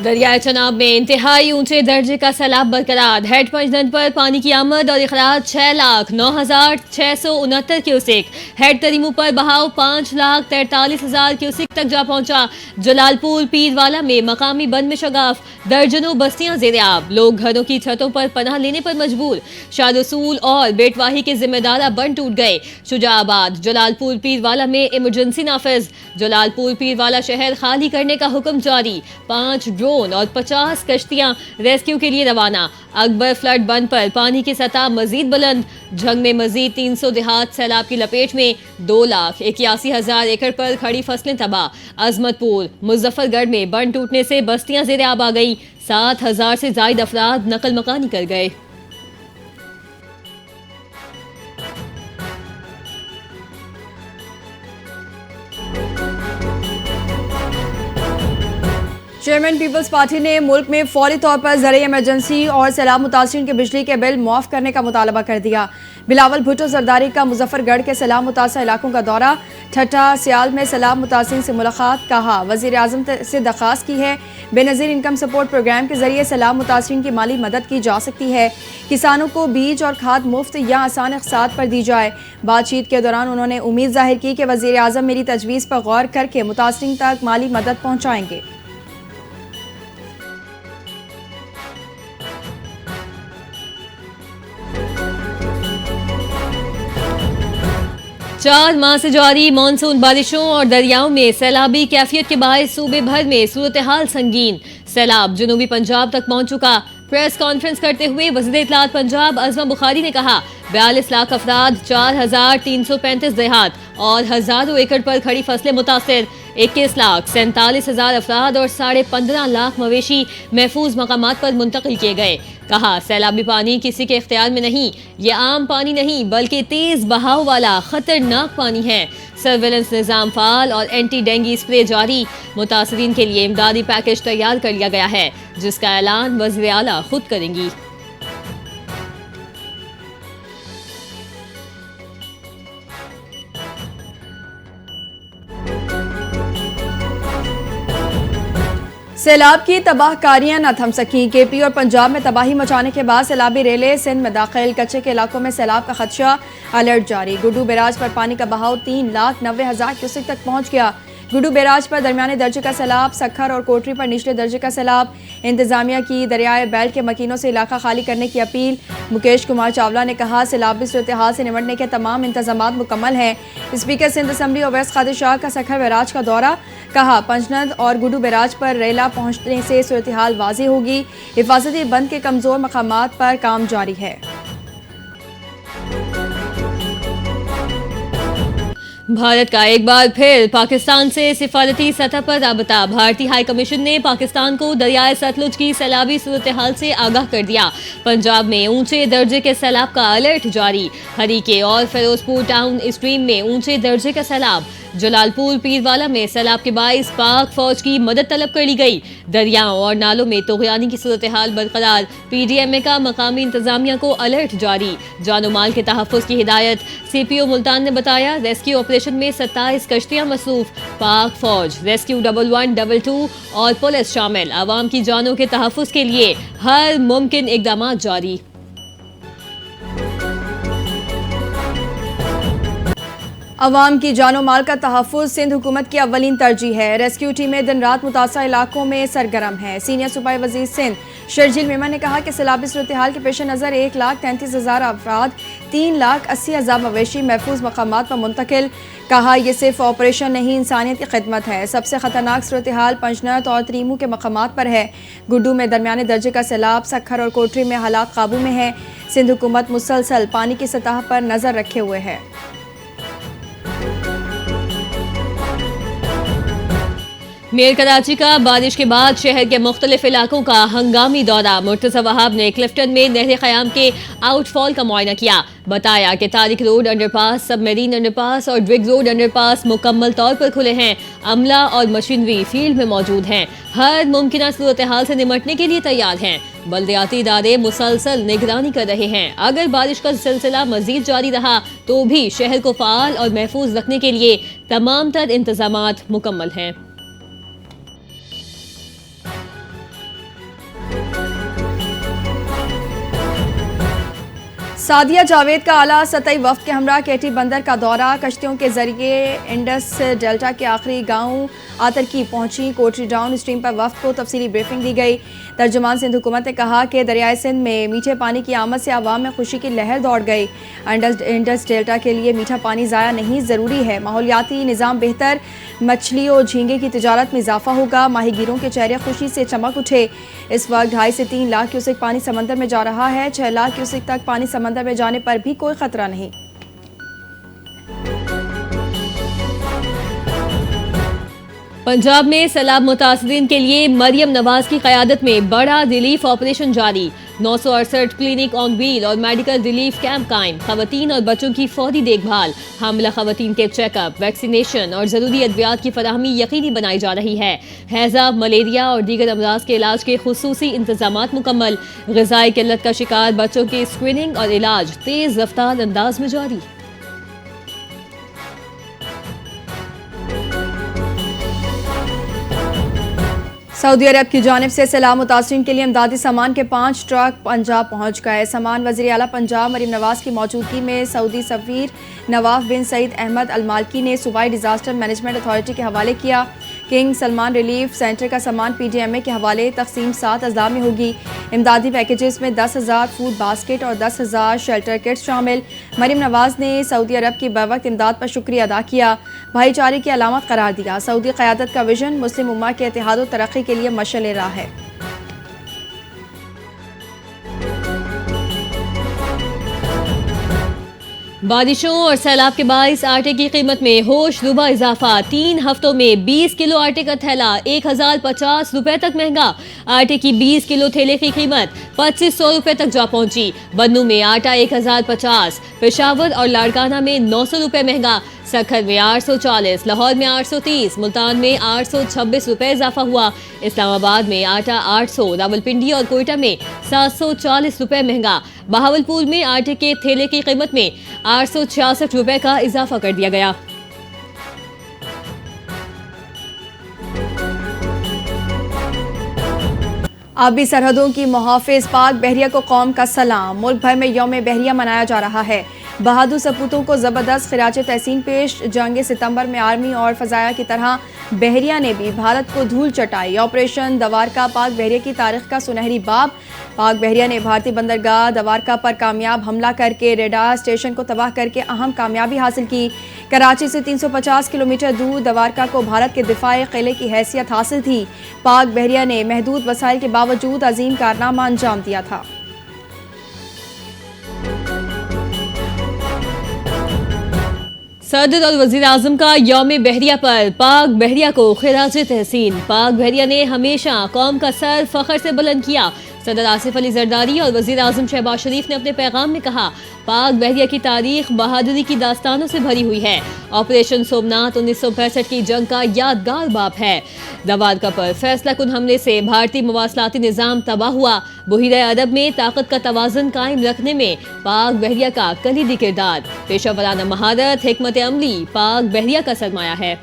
दरियाए चनाब में इंतहाई ऊंचे दर्जे का सैलाब बरकरार। हेड पंचनद पर पानी की आमद और अखराज 6,09,669 क्यूसेक। हेड तरीमू पर बहाव 5,43,000 क्यूसेक तक जा पहुंचा। जलालपुर पीरवाला में मकामी बंद में शगाफ, दर्जनों बस्तियां ज़ेर-आब। लोग घरों की छतों पर पनाह लेने पर मजबूर। शाह-रसूल और बेटवाही के जिम्मेदार बंद टूट गए। शुजाआबाद जलालपुर पीरवाला में इमरजेंसी नाफिज। जलालपुर पीरवाला शहर खाली करने का हुक्म जारी। 5 ड्रोन और 50 कश्तियां रेस्क्यू के लिए रवाना। अकबर फ्लड बंद पर पानी की सतह मजीद बुलंद। झंग में मजीद 300 देहात सैलाब की लपेट में। 2,81,000 एकड़ पर खड़ी फसलें तबाह। अजमतपुर मुजफ्फरगढ़ में बंद टूटने से बस्तियां ज़ेर आब आ गई। 7,000 से जायद अफराद नकल मकानी कर गए। चेयरमैन पीपल्स पार्टी ने मुल्क में फौरी तौर पर ज़राई इमरजेंसी और सैलाब मुतासिरीन के बिजली के बिल मुआफ़ करने का मुतालबा कर दिया। बिलावल भुट्टो जरदारी का मुजफ्फरगढ़ के सैलाब मुतासर इलाकों का दौरा। ठट्टा सियाल में सैलाब मुतासिरीन से मुलाकात। कहा वज़ीर आज़म से दरख्वास्त की है बेनज़ीर इनकम सपोर्ट प्रोग्राम के जरिए सैलाब मुतासिरीन की माली मदद की जा सकती है। किसानों को बीज और खाद मुफ्त या आसान अक़सात पर दी जाए। बातचीत के दौरान उन्होंने उम्मीद जाहिर की कि वज़ीर आज़म मेरी तजवीज़ पर गौर करके मुतासिरीन तक माली मदद पहुँचाएंगे। 4 माह से जारी मानसून बारिशों और दरियाओं में सैलाबी कैफियत के बायस सूबे भर में सूरत हाल संगीन। सैलाब जनूबी पंजाब तक पहुंच चुका। प्रेस कॉन्फ्रेंस करते हुए वज़ीर इत्तलात पंजाब अज़मा बुखारी ने कहा 42 लाख अफराद, 4,335 देहात और हजारों एकड़ पर खड़ी फसलें मुतासिर। 21,47,000 अफराद और 15.5 लाख मवेशी महफूज मकामात पर मुंतकिल किए गए। कहा सैलाबी पानी किसी के इख्तियार में नहीं, ये आम पानी नहीं बल्कि तेज बहाव वाला खतरनाक पानी है। सर्वेलेंस निज़ाम फाल और एंटी डेंगी स्प्रे जारी। मुतासरीन के लिए इमदादी पैकेज तैयार कर लिया गया है जिसका ऐलान वज़ीर आला खुद करेंगी। सैलाब की तबाहकारियां न थम सकी। केपी और पंजाब में तबाही मचाने के बाद सैलाबी रेले सिंध में दाखिल। कच्चे के इलाकों में सैलाब का खदशा, अलर्ट जारी। गुड्डू बैराज पर पानी का बहाव 3,90,000 क्यूसेक तक पहुंच गया। गुड्डू बैराज पर दरमियाने दर्जे का सैलाब। सखर और कोटरी पर निचले दर्जे का सैलाब। इंतजामिया की दरियाए बेल्ट के मकीनों से इलाका खाली करने की अपील। मुकेश कुमार चावला ने कहा सैलाबी सूरत हाल से निमटने के तमाम इंतजामात मुकम्मल हैं। स्पीकर सिंध असम्बली ओवैस कादिर शाह का सखर बैराज का दौरा। कहा पंचनद और गुड्डू बैराज पर रेला पहुंचने से सूरत हाल वाज़ेह होगी। हिफाजती बंद के कमजोर मकामात पर काम जारी है। भारत का एक बार फिर पाकिस्तान से सिफारती सतह पर राबता। भारतीय हाई कमीशन ने पाकिस्तान को दरियाए सतलुज की सैलाबी सूरत हाल से आगाह कर दिया। पंजाब में ऊंचे दर्जे के सैलाब का अलर्ट जारी। हरीके और फिरोजपुर टाउन स्ट्रीम में ऊंचे दर्जे का सैलाब। जलालपुर पीरवाला में सैलाब के बाइस पाक फौज की मदद तलब कर ली गई। दरियाओं और नालों में तोग़यानी की सूरत हाल बरकरार। PDMA का मकामी इंतजामिया को अलर्ट जारी। जानो माल के तहफ़्फ़ुज़ की हिदायत। CPO मुल्तान ने बताया रेस्क्यू ऑपरेशन में 27 कश्तियां मसरूफ। पाक फौज, रेस्क्यू 1122 और पुलिस शामिल। आवाम की जानों के तहफ़्फ़ुज़ के लिए हर मुमकिन इक़दाम जारी। अवाम की जानो माल का तहफ़्फ़ुज़ सिंध हुकूमत की अव्वलीन तरजीह है। रेस्क्यू टीमें दिन रात मुतासर इलाकों में सरगर्म हैं। सीनियर सूबाई वज़ीर सिंध शर्जील मेमन ने कहा कि सैलाबी सूरत हाल के पेश नज़र 1,33,000 अफराद, 3,80,000 मवेशी महफूज मकामात पर मुंतकिल। कहा यह सिर्फ ऑपरेशन नहीं इंसानियत की खिदमत है। सबसे ख़तरनाक सूरत हाल पंचनद और त्रीमू के मकामात पर है। गुड्डू में दरमियाने दर्जे का सैलाब। सखर और कोटरी में हालात काबू में है। सिंध हुकूमत मुसलसल पानी की सतह पर नज़र रखे हुए है। मेयर कराची का बारिश के बाद शहर के मुख्तलिफ इलाकों का हंगामी दौरा। मुर्तज़ा वहाब ने क्लिफ्टन में नहर क़याम के आउटफॉल का मुआयना किया। बताया कि Tariq road underpass, submarine underpass और ड्रिग रोड अंडरपास मुकम्मल तौर पर खुले हैं। अमला और मशीनरी फील्ड में मौजूद हैं। हर मुमकिन सूरत हाल से निमटने के लिए तैयार हैं। बल्दियाती इदारे मुसलसल निगरानी कर रहे हैं। अगर बारिश का सिलसिला मजीद जारी रहा तो भी शहर को फ़ाल और महफूज रखने के लिए तमाम तर इंतजामात मुकम्मल हैं। सादिया जावेद का आला सतही वफ्द के हमरा केटी बंदर का दौरा। कश्तियों के जरिए इंडस डेल्टा के आखिरी गांव आतरकी पहुंची। कोटरी डाउन स्ट्रीम पर वफ्द को तफसीली ब्रीफिंग दी गई। तर्जुमान सिंध हुकूमत ने कहा कि दरियाए सिंध में मीठे पानी की आमद से आवाम में खुशी की लहर दौड़ गई। इंडस डेल्टा के लिए मीठा पानी ज़ाया नहीं ज़रूरी है। माहौलियाती निज़ाम बेहतर, मछली और झींगे की तिजारत में इजाफा होगा। माहीगीरों के चेहरे खुशी से चमक उठे। इस वक्त 2.5 से 3 लाख क्यूसेक पानी समंदर में जा रहा है। 6 लाख क्यूसेक तक पानी समंदर में जाने पर भी कोई खतरा नहीं। पंजाब में सैलाब मुतासरीन के लिए मरियम नवाज की क़यादत में बड़ा रिलीफ ऑपरेशन जारी। 968 क्लिनिक ऑन व्हील और मेडिकल रिलीफ कैंप कायम। खवातीन और बच्चों की फौरी देखभाल, हामिला खवातीन के चेकअप, वैक्सीनेशन और जरूरी अद्वियात की फराहमी यकीनी बनाई जा रही है। हैजा, मलेरिया और दीगर अमराज के इलाज के खुसूसी इंतजामात मुकम्मल। ग़िज़ाई किल्लत का शिकार बच्चों की स्क्रीनिंग और इलाज तेज रफ्तार अंदाज में जारी। सऊदी अरब की जानिब से सैलाब मुतासरीन के लिए इमदादी सामान के 5 ट्रक पंजाब पहुंच गए। सामान वज़ीर आला पंजाब मरियम नवाज की मौजूदगी में सऊदी सफ़ीर नवाफ बिन सईद अहमद अल मालकी ने सूबाई डिज़ास्टर मैनेजमेंट अथॉरिटी के हवाले किया। किंग सलमान रिलीफ सेंटर का सामान PDMA के हवाले तकसीम 7 अज़ला में होगी। इमदादी पैकेजेस में 10,000 फूड बास्केट और 10,000 शेल्टर किट्स शामिल। मरियम नवाज ने सऊदी अरब की बवक्त इमदाद पर शुक्रिया अदा किया, भाईचारे की अलामत करार दिया। सऊदी क़यादत का विजन मुस्लिम उम्मा के इत्तेहाद और तरक्की के लिए मशअल राह है। बारिशों और सैलाब के बाइस आटे की कीमत में होशरुबा इजाफा। 3 हफ्तों में 20 किलो आटे का थैला 1,050 रुपए तक महंगा। आटे की 20 किलो थैले की कीमत 2,500 रुपए तक जा पहुंची। बन्नू में आटा 1,050, पेशावर और लाड़काना में 900 रुपए महंगा। सखर में 840, लाहौर में 830, मुल्तान में 826 रुपए इजाफा हुआ। इस्लामाबाद में आटा 800, रावलपिंडी और कोयटा में 740 रुपए महंगा। बहावलपुर में आटे के थैले की कीमत में 866 रुपए का इजाफा कर दिया गया। आबी सरहदों की मुहाफिज पाक बहरिया को कौम का सलाम। मुल्क भर में यौम बहरिया मनाया जा रहा है। बहादुर सपूतों को ज़बरदस्त खिराज तहसीन पेश। जंग सितंबर में आर्मी और फ़ज़ाया की तरह बहरिया ने भी भारत को धूल चटाई। ऑपरेशन दवारका पाक बहरिया की तारीख का सुनहरी बाब। पाक बहरिया ने भारतीय बंदरगाह दवारका पर कामयाब हमला करके रेडार स्टेशन को तबाह करके अहम कामयाबी हासिल की। कराची से 350 किलोमीटर दूर दवारका को भारत के दिफाई किले की हैसियत हासिल थी। पाक बहरिया ने महदूद वसाइल के बावजूद अजीम कारनामा अंजाम दिया था। सदर और वजीर आजम का यौम बहरिया पर पाक बहरिया को खिराज तहसीन। पाक बहरिया ने हमेशा कौम का सर फख्र से बुलंद किया। सदर आसिफ अली जरदारी और वजीर आजम शहबाज शरीफ ने अपने पैगाम में कहा, पाक बहरिया की तारीख बहादुरी की दास्तानों से भरी हुई है। ऑपरेशन सोमनाथ 1965 की जंग का यादगार बाब है। दवारका पर फैसला कुन हमले से भारतीय मवासलाती निज़ाम तबाह हुआ। बुहिरे अदब में ताकत का तवाज़ुन कायम रखने में पाक बहरिया का कलीदी किरदार। पेशा वराना महारत, हिकमत अमली पाक बहरिया का सरमाया है।